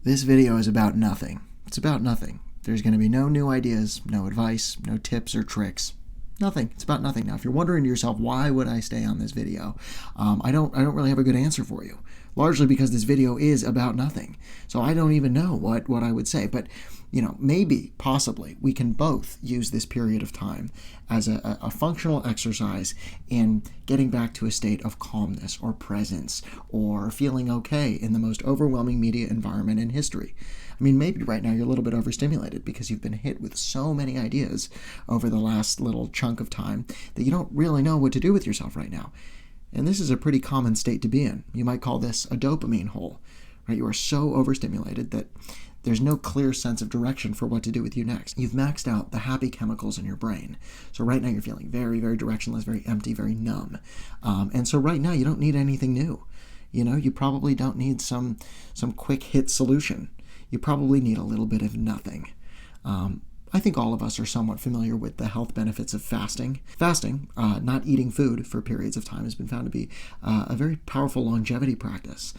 This video is about nothing. It's about nothing. There's going to be no new ideas, no advice, no tips or tricks. Nothing. It's about nothing. Now, if you're wondering to yourself, why would I stay on this video? I don't really have a good answer for you. Largely because this video is about nothing. So I don't even know what I would say. But, maybe, possibly, we can both use this period of time as a functional exercise in getting back to a state of calmness or presence or feeling okay in the most overwhelming media environment in history. I mean, maybe right now you're a little bit overstimulated because you've been hit with so many ideas over the last little chunk of time that you don't really know what to do with yourself right now. And this is a pretty common state to be in. You might call this a dopamine hole, right? You are so overstimulated that there's no clear sense of direction for what to do with you next. You've maxed out the happy chemicals in your brain. So right now you're feeling very, very directionless, very empty, very numb. And so right now you don't need anything new. You probably don't need some quick hit solution. You probably need a little bit of nothing. I think all of us are somewhat familiar with the health benefits of fasting. Fasting, not eating food for periods of time, has been found to be a very powerful longevity practice.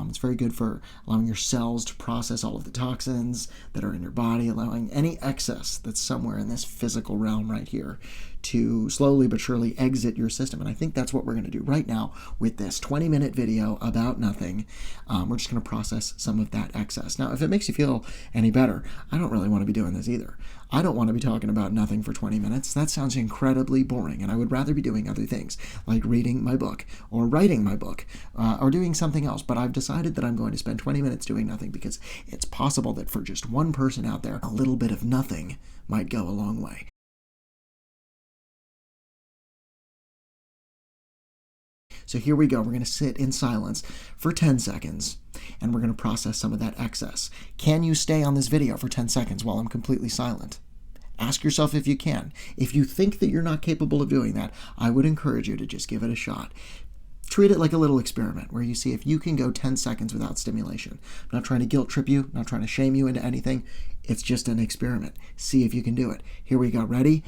It's very good for allowing your cells to process all of the toxins that are in your body, allowing any excess that's somewhere in this physical realm right here to slowly but surely exit your system. And I think that's what we're going to do right now with this 20-minute video about nothing. We're just going to process some of that excess. Now, if it makes you feel any better, I don't really want to be doing this either. I don't want to be talking about nothing for 20 minutes. That sounds incredibly boring, and I would rather be doing other things, like reading my book, or writing my book, or doing something else. But I've decided that I'm going to spend 20 minutes doing nothing because it's possible that for just one person out there, a little bit of nothing might go a long way. So here we go. We're going to sit in silence for 10 seconds, and we're going to process some of that excess. Can you stay on this video for 10 seconds while I'm completely silent? Ask yourself if you can. If you think that you're not capable of doing that, I would encourage you to just give it a shot. Treat it like a little experiment where you see if you can go 10 seconds without stimulation. I'm not trying to guilt trip you, not trying to shame you into anything. It's just an experiment. See if you can do it. Here we go. Ready?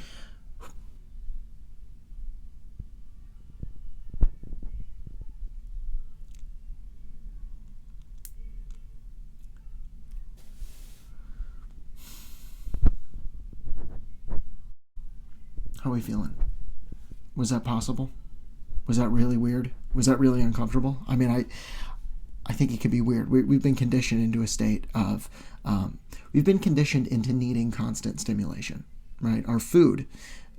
How are we feeling? Was that possible? Was that really weird? Was that really uncomfortable? I mean, I think it could be weird. We've been conditioned into a state of, we've been conditioned into needing constant stimulation, right? Our food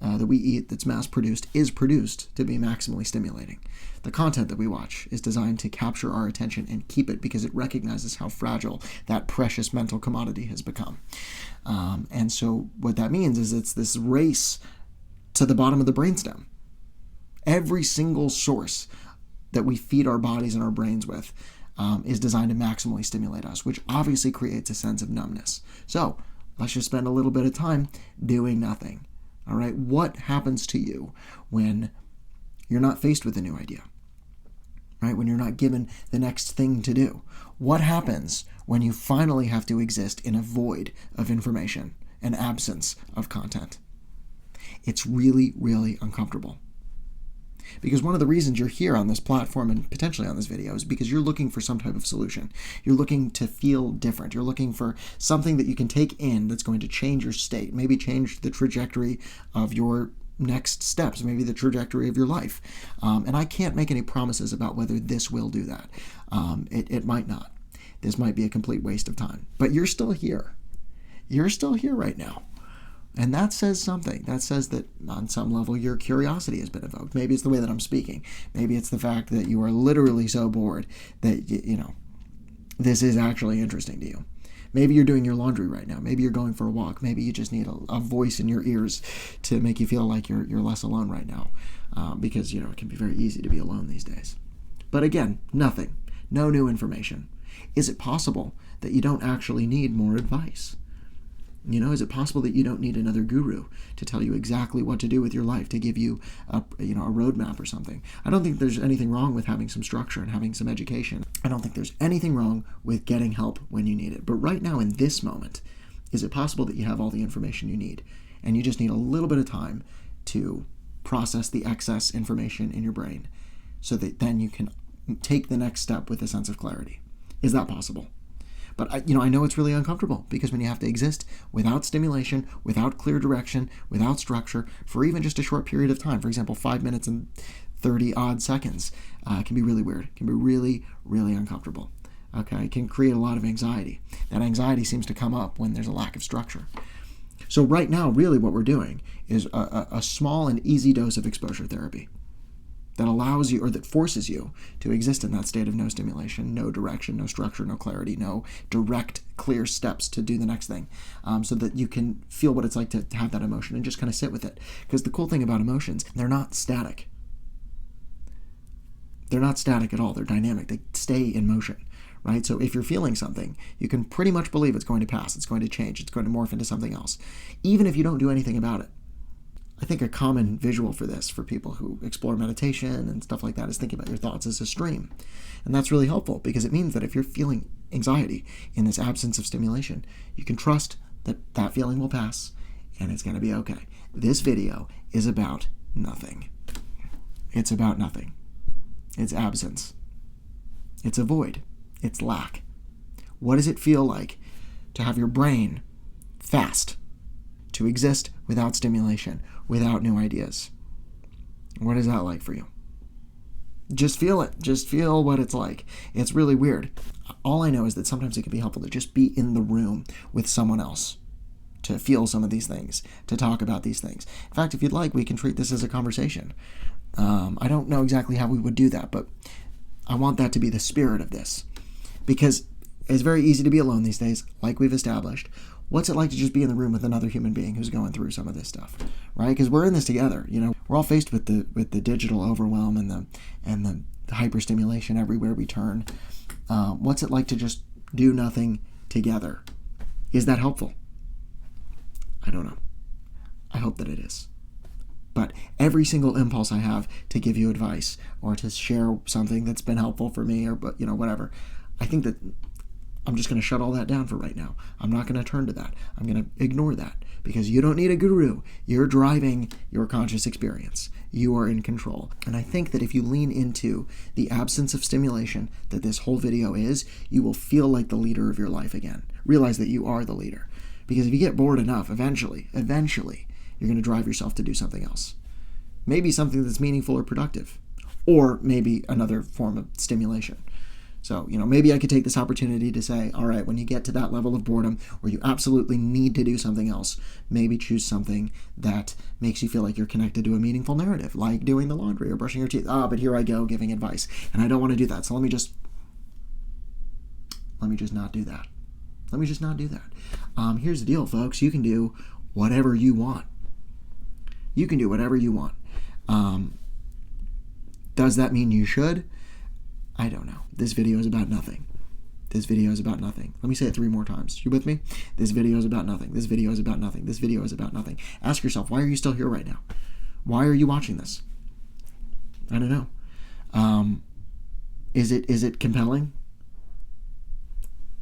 that we eat that's mass-produced is produced to be maximally stimulating. The content that we watch is designed to capture our attention and keep it because it recognizes how fragile that precious mental commodity has become. And so what that means is it's this race to the bottom of the brainstem. Every single source that we feed our bodies and our brains with is designed to maximally stimulate us, which obviously creates a sense of numbness. So let's just spend a little bit of time doing nothing. All right, what happens to you when you're not faced with a new idea? Right, when you're not given the next thing to do? What happens when you finally have to exist in a void of information, an absence of content? It's really, really uncomfortable. Because one of the reasons you're here on this platform and potentially on this video is because you're looking for some type of solution. You're looking to feel different. You're looking for something that you can take in that's going to change your state, maybe change the trajectory of your next steps, maybe the trajectory of your life. And I can't make any promises about whether this will do that. It might not. This might be a complete waste of time. But you're still here. You're still here right now. And that says something. That says that on some level your curiosity has been evoked. Maybe it's the way that I'm speaking. Maybe it's the fact that you are literally so bored that, this is actually interesting to you. Maybe you're doing your laundry right now. Maybe you're going for a walk. Maybe you just need a voice in your ears to make you feel like you're less alone right now. Because, it can be very easy to be alone these days. But again, nothing. No new information. Is it possible that you don't actually need more advice? Is it possible that you don't need another guru to tell you exactly what to do with your life, to give you a roadmap or something? I don't think there's anything wrong with having some structure and having some education. I don't think there's anything wrong with getting help when you need it. But right now, in this moment, is it possible that you have all the information you need and you just need a little bit of time to process the excess information in your brain so that then you can take the next step with a sense of clarity? Is that possible? But I know it's really uncomfortable, because when you have to exist without stimulation, without clear direction, without structure, for even just a short period of time, for example, 5 minutes and 30 odd seconds, can be really weird. It can be really, really uncomfortable. Okay, it can create a lot of anxiety. That anxiety seems to come up when there's a lack of structure. So right now, really what we're doing is a small and easy dose of exposure therapy that allows you, or that forces you, to exist in that state of no stimulation, no direction, no structure, no clarity, no direct, clear steps to do the next thing, so that you can feel what it's like to have that emotion and just kind of sit with it. Because the cool thing about emotions, they're not static. They're not static at all. They're dynamic. They stay in motion, right? So if you're feeling something, you can pretty much believe it's going to pass. It's going to change. It's going to morph into something else, even if you don't do anything about it. I think a common visual for this, for people who explore meditation and stuff like that, is think about your thoughts as a stream. And that's really helpful, because it means that if you're feeling anxiety in this absence of stimulation, you can trust that that feeling will pass and it's going to be okay. This video is about nothing. It's about nothing. It's absence. It's a void. It's lack. What does it feel like to have your brain fast, to exist without stimulation, without new ideas? What is that like for you? Just feel it. Just feel what it's like. It's really weird. All I know is that sometimes it can be helpful to just be in the room with someone else, to feel some of these things, to talk about these things. In fact, if you'd like, we can treat this as a conversation. I don't know exactly how we would do that, but I want that to be the spirit of this, because it's very easy to be alone these days, like we've established. What's it like to just be in the room with another human being who's going through some of this stuff, right? Because we're in this together. We're all faced with the digital overwhelm and the hyperstimulation everywhere we turn. What's it like to just do nothing together? Is that helpful? I don't know. I hope that it is. But every single impulse I have to give you advice or to share something that's been helpful for me, or whatever, I think that I'm just going to shut all that down for right now. I'm not going to turn to that. I'm going to ignore that, because you don't need a guru. You're driving your conscious experience. You are in control. And I think that if you lean into the absence of stimulation that this whole video is, you will feel like the leader of your life again. Realize that you are the leader. Because if you get bored enough, eventually, you're going to drive yourself to do something else. Maybe something that's meaningful or productive. Or maybe another form of stimulation. So, maybe I could take this opportunity to say, all right, when you get to that level of boredom where you absolutely need to do something else, maybe choose something that makes you feel like you're connected to a meaningful narrative, like doing the laundry or brushing your teeth. But here I go giving advice, and I don't want to do that. So let me just not do that. Here's the deal, folks. You can do whatever you want. Does that mean you should? I don't know. This video is about nothing. Let me say it 3 more times. You with me? This video is about nothing. Ask yourself, why are you still here right now? Why are you watching this? I don't know. Is it compelling?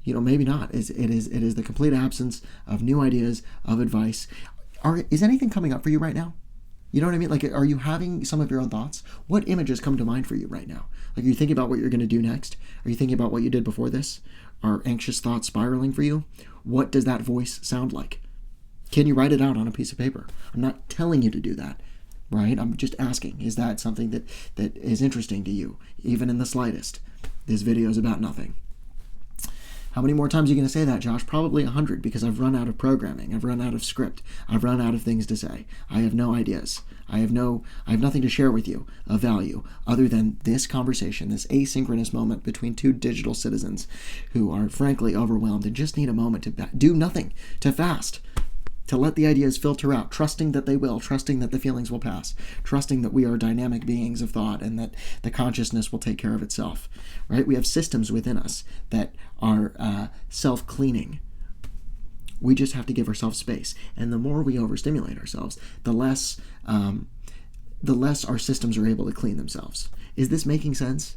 Maybe not. It is the complete absence of new ideas, of advice. Is anything coming up for you right now? You know what I mean? Like, are you having some of your own thoughts? What images come to mind for you right now? Like, are you thinking about what you're going to do next? Are you thinking about what you did before this? Are anxious thoughts spiraling for you? What does that voice sound like? Can you write it out on a piece of paper? I'm not telling you to do that, right? I'm just asking, is that something that is interesting to you, even in the slightest? This video is about nothing. How many more times are you going to say that, Josh? Probably 100, because I've run out of programming. I've run out of script. I've run out of things to say. I have no ideas. I have nothing to share with you of value other than this conversation, this asynchronous moment between 2 digital citizens who are frankly overwhelmed and just need a moment to do nothing, to fast, to let the ideas filter out, trusting that they will, trusting that the feelings will pass, trusting that we are dynamic beings of thought and that the consciousness will take care of itself, right? We have systems within us that are self-cleaning. We just have to give ourselves space. And the more we overstimulate ourselves, the less our systems are able to clean themselves. Is this making sense?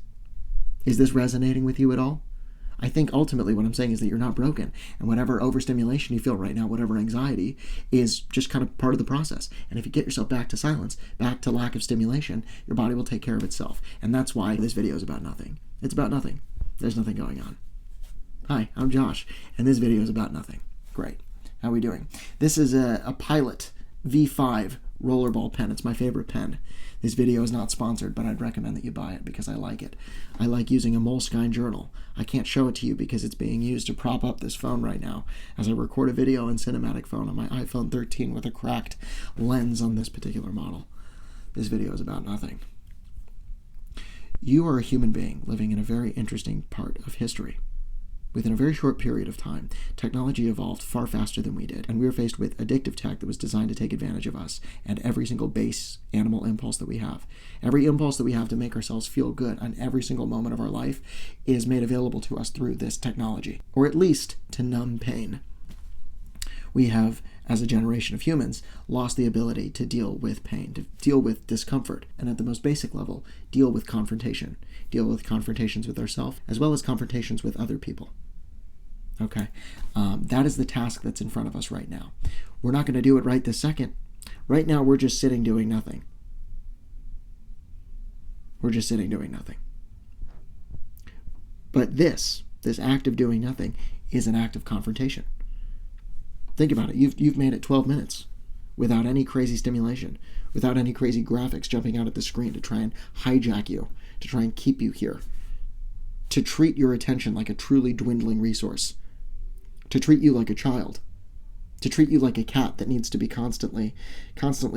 Is this resonating with you at all? I think ultimately what I'm saying is that you're not broken, and whatever overstimulation you feel right now, whatever anxiety, is just kind of part of the process. And if you get yourself back to silence, back to lack of stimulation, your body will take care of itself. And that's why this video is about nothing. It's about nothing. There's nothing going on. Hi, I'm Josh, and this video is about nothing. Great. How are we doing? This is a Pilot V5 rollerball pen. It's my favorite pen. This video is not sponsored, but I'd recommend that you buy it because I like it. I like using a Moleskine journal. I can't show it to you because it's being used to prop up this phone right now as I record a video in cinematic phone on my iPhone 13 with a cracked lens on this particular model. This video is about nothing. You are a human being living in a very interesting part of history. Within a very short period of time, technology evolved far faster than we did, and we were faced with addictive tech that was designed to take advantage of us and every single base animal impulse that we have. Every impulse that we have to make ourselves feel good on every single moment of our life is made available to us through this technology, or at least to numb pain. We have, as a generation of humans, lost the ability to deal with pain, to deal with discomfort, and at the most basic level, deal with confrontation. Deal with confrontations with ourselves, as well as confrontations with other people. Okay? That is the task that's in front of us right now. We're not going to do it right this second. Right now, we're just sitting doing nothing. We're just sitting doing nothing. But this act of doing nothing is an act of confrontation. Think about it. You've made it 12 minutes without any crazy stimulation, without any crazy graphics jumping out at the screen to try and hijack you, to try and keep you here, to treat your attention like a truly dwindling resource, to treat you like a child, to treat you like a cat that needs to be constantly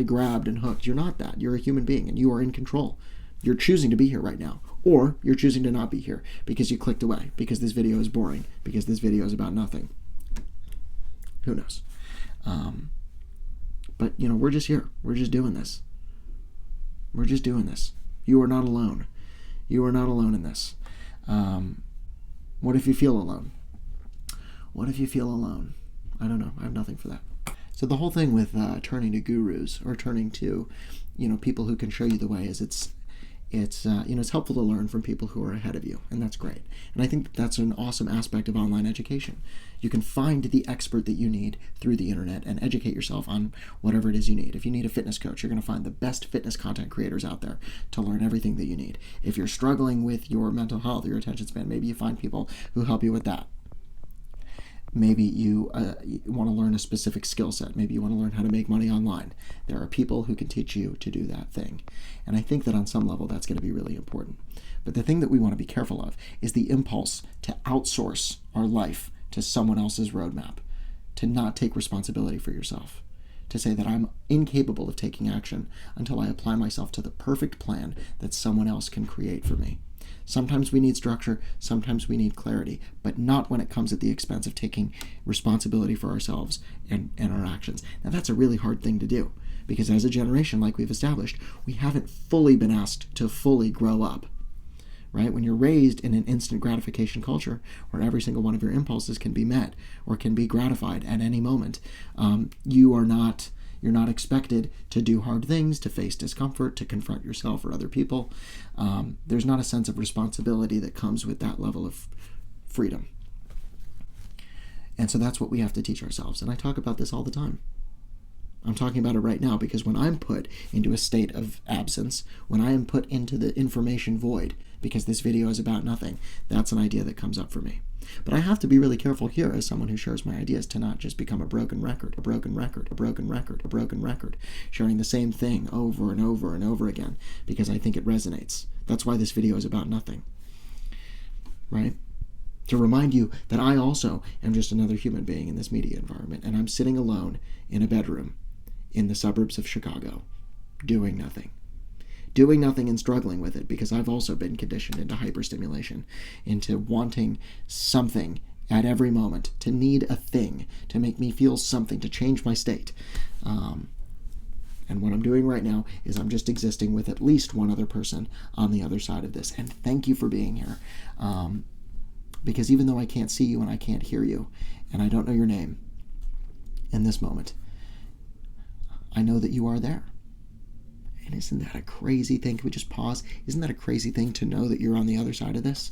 grabbed and hooked. You're not that. You're a human being, and you are in control. You're choosing to be here right now, or you're choosing to not be here because you clicked away, because this video is boring, because this video is about nothing. Who knows? But, we're just here. We're just doing this. We're just doing this. You are not alone. You are not alone in this. What if you feel alone? What if you feel alone? I don't know. I have nothing for that. So the whole thing with turning to gurus or turning to, people who can show you the way is it's helpful to learn from people who are ahead of you, and that's great. And I think that's an awesome aspect of online education. You can find the expert that you need through the internet and educate yourself on whatever it is you need. If you need a fitness coach, you're going to find the best fitness content creators out there to learn everything that you need. If you're struggling with your mental health or your attention span, maybe you find people who help you with that. Maybe you want to learn a specific skill set. Maybe you want to learn how to make money online. There are people who can teach you to do that thing. And I think that on some level that's going to be really important. But the thing that we want to be careful of is the impulse to outsource our life to someone else's roadmap, to not take responsibility for yourself, to say that I'm incapable of taking action until I apply myself to the perfect plan that someone else can create for me. Sometimes we need structure, sometimes we need clarity, but not when it comes at the expense of taking responsibility for ourselves and our actions. Now, that's a really hard thing to do, because as a generation, like we've established, we haven't fully been asked to fully grow up, right? When you're raised in an instant gratification culture where every single one of your impulses can be met or can be gratified at any moment, you're not expected to do hard things, to face discomfort, to confront yourself or other people. There's not a sense of responsibility that comes with that level of freedom. And so that's what we have to teach ourselves. And I talk about this all the time. I'm talking about it right now because when I'm put into a state of absence, when I am put into the information void, because this video is about nothing, that's an idea that comes up for me. But I have to be really careful here as someone who shares my ideas to not just become a broken record, sharing the same thing over and over and over again because I think it resonates. That's why this video is about nothing, right? To remind you that I also am just another human being in this media environment, and I'm sitting alone in a bedroom in the suburbs of Chicago doing nothing. Doing nothing and struggling with it because I've also been conditioned into hyperstimulation, into wanting something at every moment, to need a thing, to make me feel something, to change my state. And what I'm doing right now is I'm just existing with at least one other person on the other side of this. And thank you for being here. Because even though I can't see you and I can't hear you, and I don't know your name in this moment, I know that you are there. And isn't that a crazy thing? Can we just pause? Isn't that a crazy thing to know that you're on the other side of this?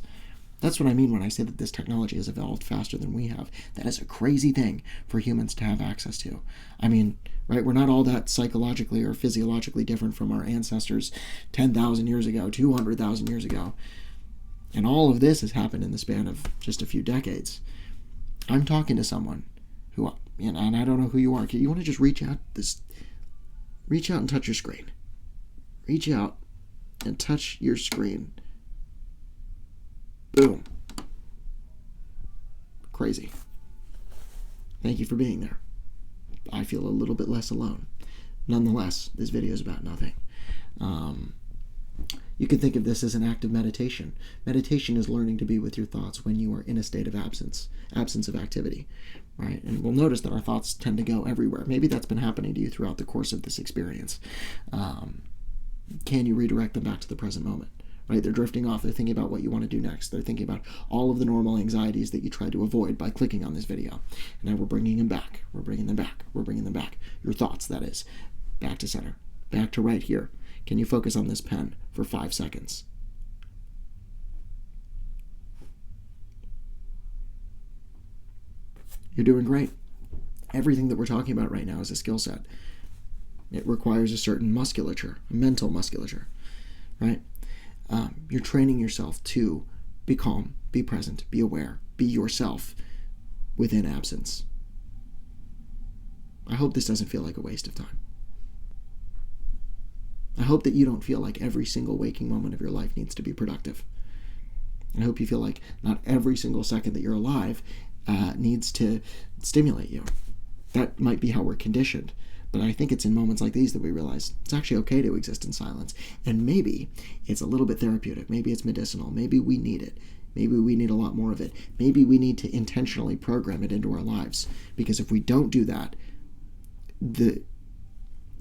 That's what I mean when I say that this technology has evolved faster than we have. That is a crazy thing for humans to have access to. I mean, right, we're not all that psychologically or physiologically different from our ancestors 10,000 years ago, 200,000 years ago. And all of this has happened in the span of just a few decades. I'm talking to someone who, and I don't know who you are. You want to just reach out and touch your screen. Reach out and touch your screen. Boom. Crazy. Thank you for being there. I feel a little bit less alone. Nonetheless, this video is about nothing. You can think of this as an act of meditation. Meditation is learning to be with your thoughts when you are in a state of absence of activity, right? And we'll notice that our thoughts tend to go everywhere. Maybe that's been happening to you throughout the course of this experience. Can you redirect them back to the present moment, right? They're drifting off. They're thinking about what you want to do next. They're thinking about all of the normal anxieties that you try to avoid by clicking on this video. And now we're bringing them back. We're bringing them back. We're bringing them back. Your thoughts, that is. Back to center. Back to right here. Can you focus on this pen for 5 seconds? You're doing great. Everything that we're talking about right now is a skill set. It requires a certain musculature, a mental musculature, right? You're training yourself to be calm, be present, be aware, be yourself within absence. I hope this doesn't feel like a waste of time. I hope that you don't feel like every single waking moment of your life needs to be productive. I hope you feel like not every single second that you're alive needs to stimulate you. That might be how we're conditioned, but I think it's in moments like these that we realize it's actually okay to exist in silence. And maybe it's a little bit therapeutic. Maybe it's medicinal. Maybe we need it. Maybe we need a lot more of it. Maybe we need to intentionally program it into our lives. Because if we don't do that, the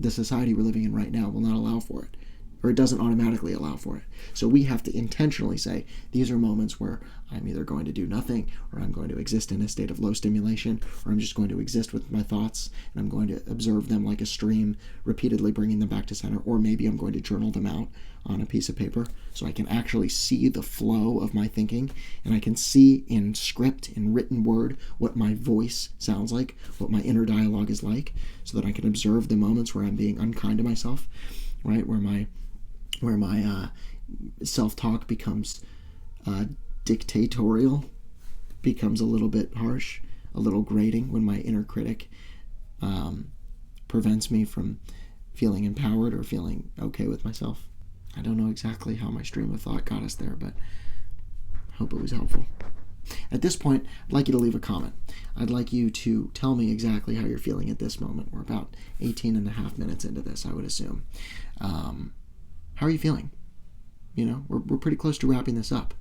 society we're living in right now will not allow for it, or it doesn't automatically allow for it. So we have to intentionally say, these are moments where I'm either going to do nothing, or I'm going to exist in a state of low stimulation, or I'm just going to exist with my thoughts, and I'm going to observe them like a stream, repeatedly bringing them back to center, or maybe I'm going to journal them out on a piece of paper so I can actually see the flow of my thinking, and I can see in script, in written word, what my voice sounds like, what my inner dialogue is like, so that I can observe the moments where I'm being unkind to myself, right? Where my self-talk becomes dictatorial, becomes a little bit harsh, a little grating, when my inner critic prevents me from feeling empowered or feeling okay with myself. I don't know exactly how my stream of thought got us there, but I hope it was helpful. At this point, I'd like you to leave a comment. I'd like you to tell me exactly how you're feeling at this moment. We're about 18 and a half minutes into this, I would assume. How are you feeling? You know, we're pretty close to wrapping this up.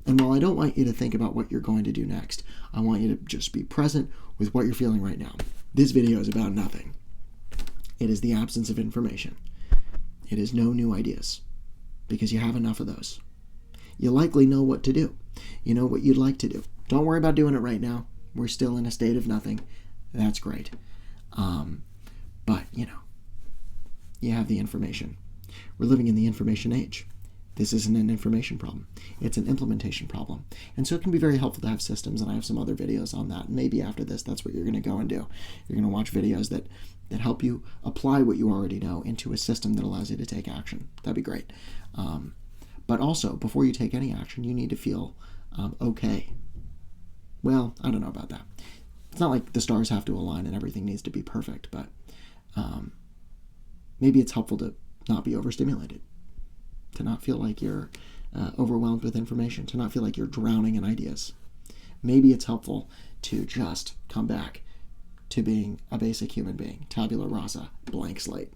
And while I don't want you to think about what you're going to do next, I want you to just be present with what you're feeling right now. This video is about nothing. It is the absence of information. It is no new ideas, because you have enough of those. You likely know what to do. You know what you'd like to do. Don't worry about doing it right now. We're still in a state of nothing. That's great. But, you know, you have the information. We're living in the information age. This isn't an information problem. It's an implementation problem. And so it can be very helpful to have systems, and I have some other videos on that. And maybe after this, that's what you're going to go and do. You're going to watch videos that help you apply what you already know into a system that allows you to take action. That'd be great. But also, before you take any action, you need to feel okay. Well, I don't know about that. It's not like the stars have to align and everything needs to be perfect, but maybe it's helpful to not be overstimulated, to not feel like you're overwhelmed with information, to not feel like you're drowning in ideas. Maybe it's helpful to just come back to being a basic human being, tabula rasa, blank slate.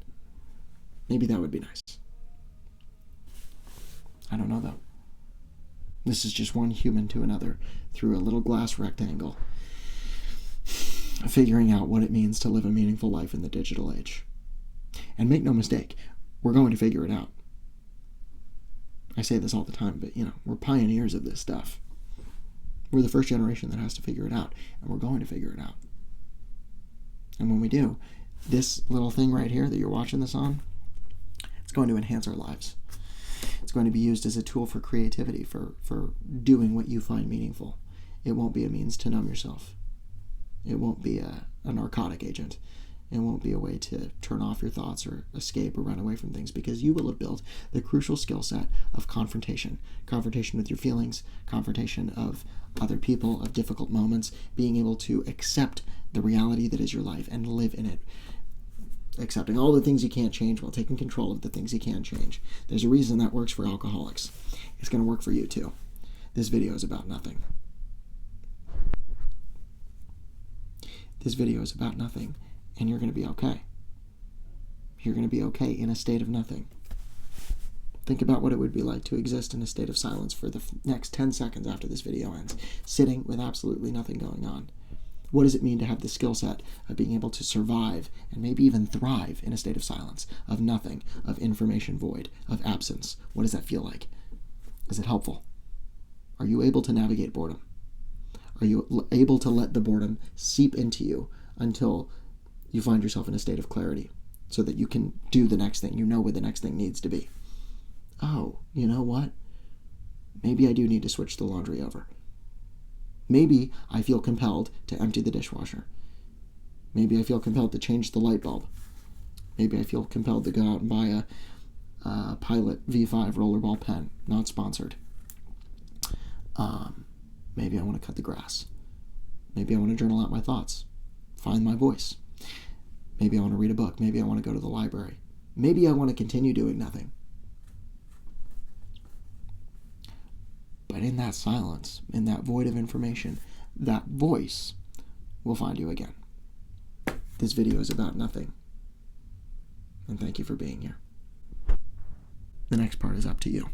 Maybe that would be nice. I don't know, though. This is just one human to another through a little glass rectangle, figuring out what it means to live a meaningful life in the digital age. And make no mistake, we're going to figure it out. I say this all the time, but, you know, we're pioneers of this stuff. We're the first generation that has to figure it out, and we're going to figure it out. And when we do, this little thing right here that you're watching this on, it's going to enhance our lives. It's going to be used as a tool for creativity, for doing what you find meaningful. It won't be a means to numb yourself. It won't be a narcotic agent. It won't be a way to turn off your thoughts or escape or run away from things, because you will have built the crucial skill set of confrontation with your feelings, confrontation of other people, of difficult moments, being able to accept the reality that is your life and live in it, accepting all the things you can't change while taking control of the things you can change. There's a reason that works for alcoholics. It's going to work for you too. This video is about nothing. This video is about nothing, and you're going to be okay. You're going to be okay in a state of nothing. Think about what it would be like to exist in a state of silence for the next 10 seconds after this video ends, sitting with absolutely nothing going on. What does it mean to have the skill set of being able to survive and maybe even thrive in a state of silence, of nothing, of information void, of absence? What does that feel like? Is it helpful? Are you able to navigate boredom? Are you able to let the boredom seep into you until you find yourself in a state of clarity so that you can do the next thing? You know where the next thing needs to be. Oh, you know what? Maybe I do need to switch the laundry over. Maybe I feel compelled to empty the dishwasher. Maybe I feel compelled to change the light bulb. Maybe I feel compelled to go out and buy a Pilot V5 rollerball pen, not sponsored. Maybe I want to cut the grass. Maybe I want to journal out my thoughts, find my voice. Maybe I want to read a book. Maybe I want to go to the library. Maybe I want to continue doing nothing. But in that silence, in that void of information, that voice will find you again. This video is about nothing. And thank you for being here. The next part is up to you.